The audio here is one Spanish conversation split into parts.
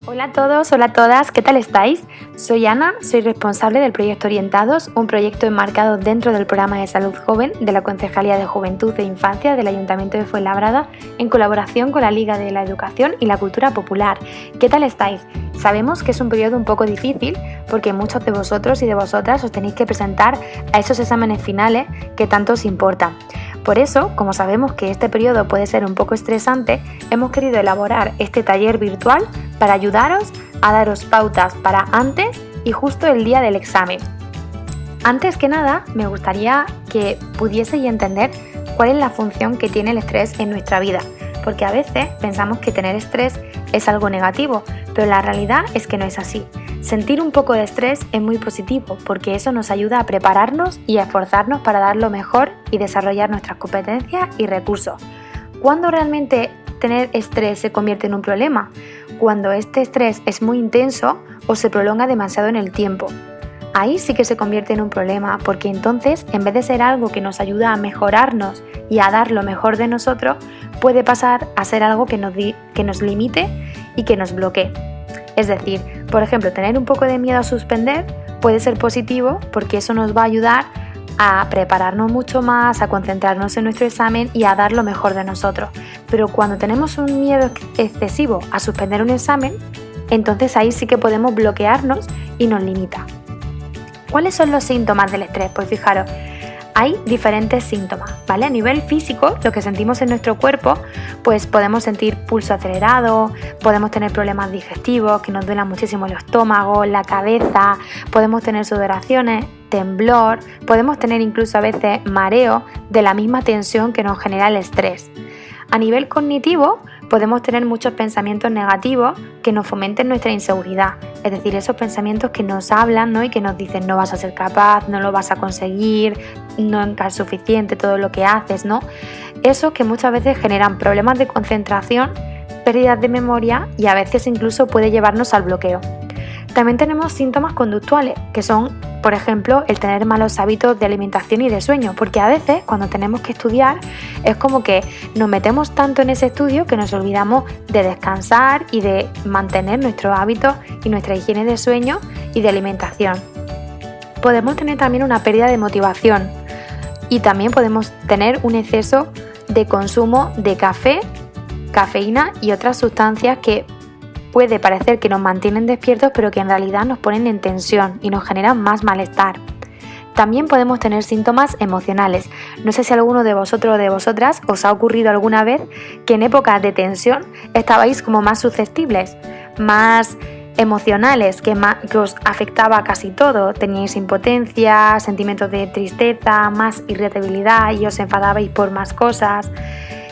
Hola a todos, hola a todas, ¿qué tal estáis? Soy Ana, soy responsable del proyecto Orientados, un proyecto enmarcado dentro del programa de salud joven de la Concejalía de Juventud e Infancia del Ayuntamiento de Fuenlabrada en colaboración con la Liga de la Educación y la Cultura Popular. ¿Qué tal estáis? Sabemos que es un periodo un poco difícil porque muchos de vosotros y de vosotras os tenéis que presentar a esos exámenes finales que tanto os importan. Por eso, como sabemos que este periodo puede ser un poco estresante, hemos querido elaborar este taller virtual para ayudaros a daros pautas para antes y justo el día del examen. Antes que nada, me gustaría que pudieseis entender cuál es la función que tiene el estrés en nuestra vida, porque a veces pensamos que tener estrés es algo negativo, pero la realidad es que no es así. Sentir un poco de estrés es muy positivo porque eso nos ayuda a prepararnos y a esforzarnos para dar lo mejor y desarrollar nuestras competencias y recursos. ¿Cuándo realmente tener estrés se convierte en un problema? Cuando este estrés es muy intenso o se prolonga demasiado en el tiempo. Ahí sí que se convierte en un problema porque entonces, en vez de ser algo que nos ayuda a mejorarnos y a dar lo mejor de nosotros, puede pasar a ser algo que nos limite y que nos bloquee. Es decir, por ejemplo, tener un poco de miedo a suspender puede ser positivo porque eso nos va a ayudar a prepararnos mucho más, a concentrarnos en nuestro examen y a dar lo mejor de nosotros. Pero cuando tenemos un miedo excesivo a suspender un examen, entonces ahí sí que podemos bloquearnos y nos limita. ¿Cuáles son los síntomas del estrés? Pues fijaros, hay diferentes síntomas, ¿vale? A nivel físico, lo que sentimos en nuestro cuerpo, pues podemos sentir pulso acelerado, podemos tener problemas digestivos, que nos duela muchísimo el estómago, la cabeza, podemos tener sudoraciones, temblor, podemos tener incluso a veces mareo de la misma tensión que nos genera el estrés. A nivel cognitivo, podemos tener muchos pensamientos negativos que nos fomenten nuestra inseguridad, es decir, esos pensamientos que nos hablan, ¿no? Y que nos dicen no vas a ser capaz, no lo vas a conseguir, no es suficiente todo lo que haces, ¿no? Esos que muchas veces generan problemas de concentración, pérdidas de memoria y a veces incluso puede llevarnos al bloqueo. También tenemos síntomas conductuales, que son, por ejemplo, el tener malos hábitos de alimentación y de sueño, porque a veces cuando tenemos que estudiar es como que nos metemos tanto en ese estudio que nos olvidamos de descansar y de mantener nuestros hábitos y nuestra higiene de sueño y de alimentación. Podemos tener también una pérdida de motivación y también podemos tener un exceso de consumo de café, cafeína y otras sustancias que puede parecer que nos mantienen despiertos, pero que en realidad nos ponen en tensión y nos generan más malestar. También podemos tener síntomas emocionales. No sé si a alguno de vosotros o de vosotras os ha ocurrido alguna vez que en épocas de tensión estabais como más susceptibles, más emocionales, que os afectaba casi todo. Teníais impotencia, sentimientos de tristeza, más irritabilidad y os enfadabais por más cosas.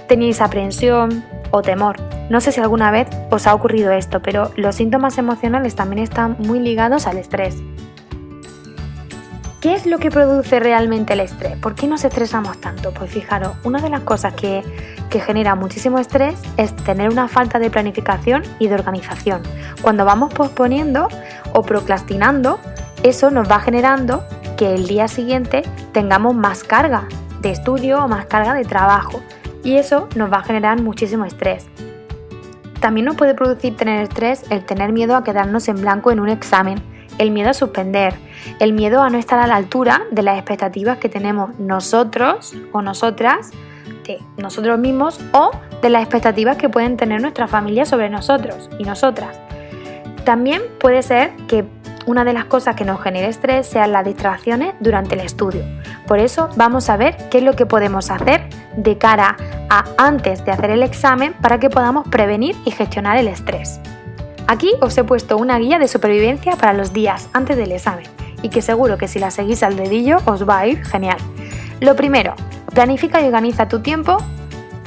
Teníais aprensión o temor. No sé si alguna vez os ha ocurrido esto, pero los síntomas emocionales también están muy ligados al estrés. ¿Qué es lo que produce realmente el estrés? ¿Por qué nos estresamos tanto? Pues fijaros, una de las cosas que genera muchísimo estrés es tener una falta de planificación y de organización. Cuando vamos posponiendo o procrastinando, eso nos va generando que el día siguiente tengamos más carga de estudio o más carga de trabajo. Y eso nos va a generar muchísimo estrés. También nos puede producir tener estrés el tener miedo a quedarnos en blanco en un examen, el miedo a suspender, el miedo a no estar a la altura de las expectativas que tenemos nosotros o nosotras, de nosotros mismos o de las expectativas que pueden tener nuestra familia sobre nosotros y nosotras. También puede ser que una de las cosas que nos genere estrés sean las distracciones durante el estudio. Por eso vamos a ver qué es lo que podemos hacer de cara a antes de hacer el examen para que podamos prevenir y gestionar el estrés. Aquí os he puesto una guía de supervivencia para los días antes del examen y que seguro que si la seguís al dedillo os va a ir genial. Lo primero, planifica y organiza tu tiempo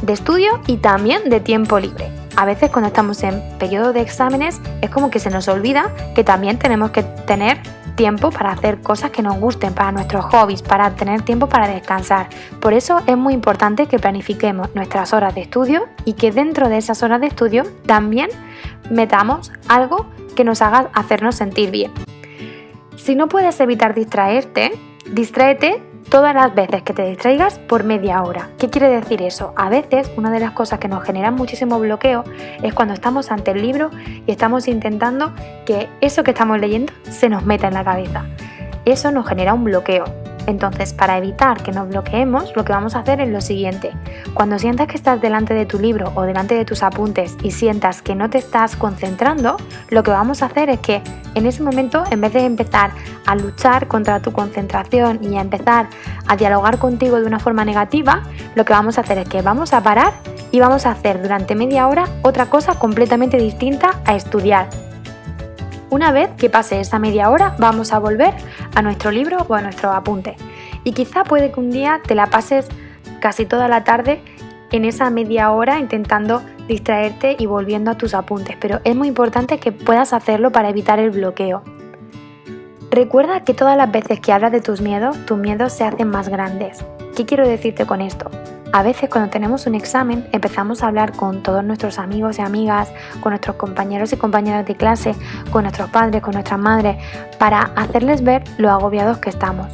de estudio y también de tiempo libre. A veces cuando estamos en periodo de exámenes es como que se nos olvida que también tenemos que tener tiempo para hacer cosas que nos gusten, para nuestros hobbies, para tener tiempo para descansar. Por eso es muy importante que planifiquemos nuestras horas de estudio y que dentro de esas horas de estudio también metamos algo que nos haga hacernos sentir bien. Si no puedes evitar distraerte, distráete todas las veces que te distraigas por media hora. ¿Qué quiere decir eso? A veces una de las cosas que nos genera muchísimo bloqueo es cuando estamos ante el libro y estamos intentando que eso que estamos leyendo se nos meta en la cabeza. Eso nos genera un bloqueo. Entonces, para evitar que nos bloqueemos, lo que vamos a hacer es lo siguiente. Cuando sientas que estás delante de tu libro o delante de tus apuntes y sientas que no te estás concentrando, lo que vamos a hacer es que en ese momento, en vez de empezar a luchar contra tu concentración y a empezar a dialogar contigo de una forma negativa, lo que vamos a hacer es que vamos a parar y vamos a hacer durante media hora otra cosa completamente distinta a estudiar. Una vez que pase esa media hora, vamos a volver a nuestro libro o a nuestro apunte. Y quizá puede que un día te la pases casi toda la tarde en esa media hora intentando distraerte y volviendo a tus apuntes, pero es muy importante que puedas hacerlo para evitar el bloqueo. Recuerda que todas las veces que hablas de tus miedos se hacen más grandes. ¿Qué quiero decirte con esto? A veces cuando tenemos un examen empezamos a hablar con todos nuestros amigos y amigas, con nuestros compañeros y compañeras de clase, con nuestros padres, con nuestras madres, para hacerles ver lo agobiados que estamos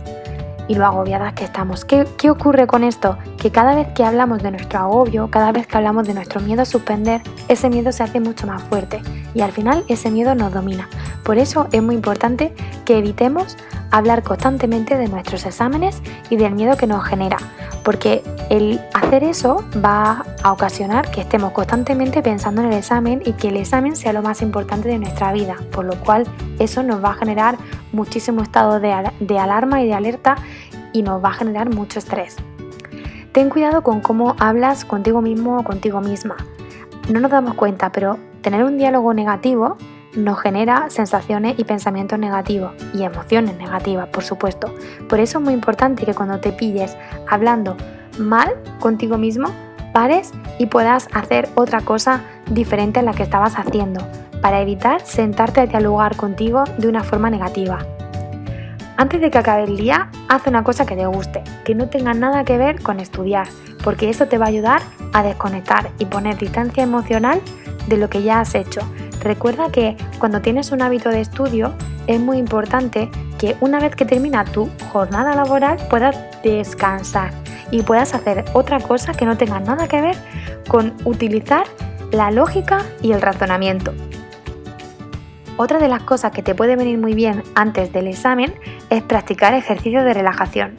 y lo agobiadas que estamos. ¿Qué ocurre con esto? Que cada vez que hablamos de nuestro agobio, cada vez que hablamos de nuestro miedo a suspender, ese miedo se hace mucho más fuerte y al final ese miedo nos domina. Por eso es muy importante que evitemos hablar constantemente de nuestros exámenes y del miedo que nos genera, porque el hacer eso va a ocasionar que estemos constantemente pensando en el examen y que el examen sea lo más importante de nuestra vida, por lo cual eso nos va a generar muchísimo estado de alarma y de alerta y nos va a generar mucho estrés. Ten cuidado con cómo hablas contigo mismo o contigo misma. No nos damos cuenta, pero tener un diálogo negativo nos genera sensaciones y pensamientos negativos y emociones negativas, por supuesto. Por eso es muy importante que cuando te pilles hablando mal contigo mismo, pares y puedas hacer otra cosa diferente a la que estabas haciendo, para evitar sentarte a dialogar contigo de una forma negativa. Antes de que acabe el día, haz una cosa que te guste, que no tenga nada que ver con estudiar, porque eso te va a ayudar a desconectar y poner distancia emocional de lo que ya has hecho. Recuerda que cuando tienes un hábito de estudio es muy importante que una vez que termina tu jornada laboral puedas descansar y puedas hacer otra cosa que no tenga nada que ver con utilizar la lógica y el razonamiento. Otra de las cosas que te puede venir muy bien antes del examen es practicar ejercicios de relajación.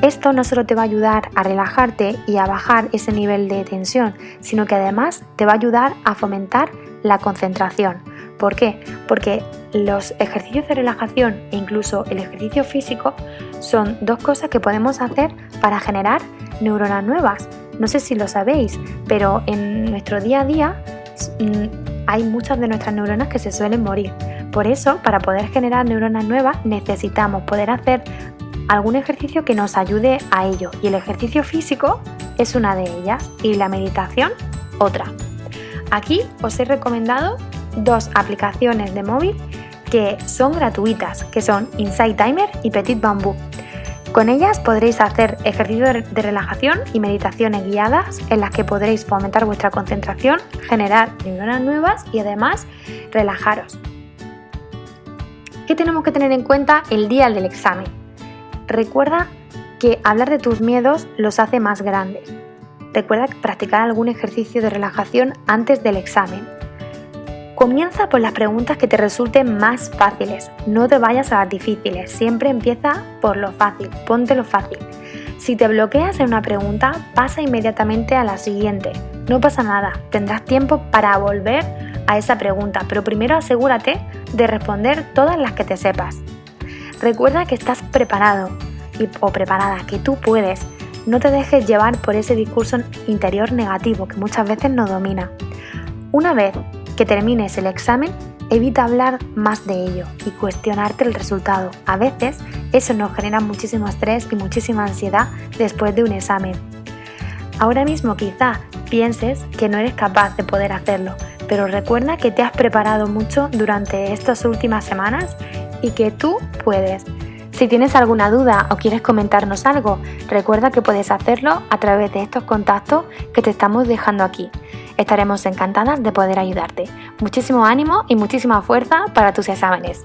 Esto no solo te va a ayudar a relajarte y a bajar ese nivel de tensión, sino que además te va a ayudar a fomentar la concentración. ¿Por qué? Porque los ejercicios de relajación e incluso el ejercicio físico son dos cosas que podemos hacer para generar neuronas nuevas. No sé si lo sabéis, pero en nuestro día a día hay muchas de nuestras neuronas que se suelen morir. Por eso, para poder generar neuronas nuevas, necesitamos poder hacer algún ejercicio que nos ayude a ello. Y el ejercicio físico es una de ellas y la meditación otra. Aquí os he recomendado dos aplicaciones de móvil que son gratuitas, que son Insight Timer y Petit Bambú. Con ellas podréis hacer ejercicios de relajación y meditaciones guiadas en las que podréis fomentar vuestra concentración, generar neuronas nuevas y además relajaros. ¿Qué tenemos que tener en cuenta el día del examen? Recuerda que hablar de tus miedos los hace más grandes. Recuerda practicar algún ejercicio de relajación antes del examen. Comienza por las preguntas que te resulten más fáciles, no te vayas a las difíciles, siempre empieza por lo fácil, ponte lo fácil. Si te bloqueas en una pregunta, pasa inmediatamente a la siguiente, no pasa nada, tendrás tiempo para volver a esa pregunta, pero primero asegúrate de responder todas las que te sepas. Recuerda que estás preparado o preparada, que tú puedes, no te dejes llevar por ese discurso interior negativo que muchas veces nos domina. Una vez que termines el examen, evita hablar más de ello y cuestionarte el resultado. A veces eso nos genera muchísimo estrés y muchísima ansiedad después de un examen. Ahora mismo quizá pienses que no eres capaz de poder hacerlo, pero recuerda que te has preparado mucho durante estas últimas semanas y que tú puedes. Si tienes alguna duda o quieres comentarnos algo, recuerda que puedes hacerlo a través de estos contactos que te estamos dejando aquí. Estaremos encantadas de poder ayudarte. Muchísimo ánimo y muchísima fuerza para tus exámenes.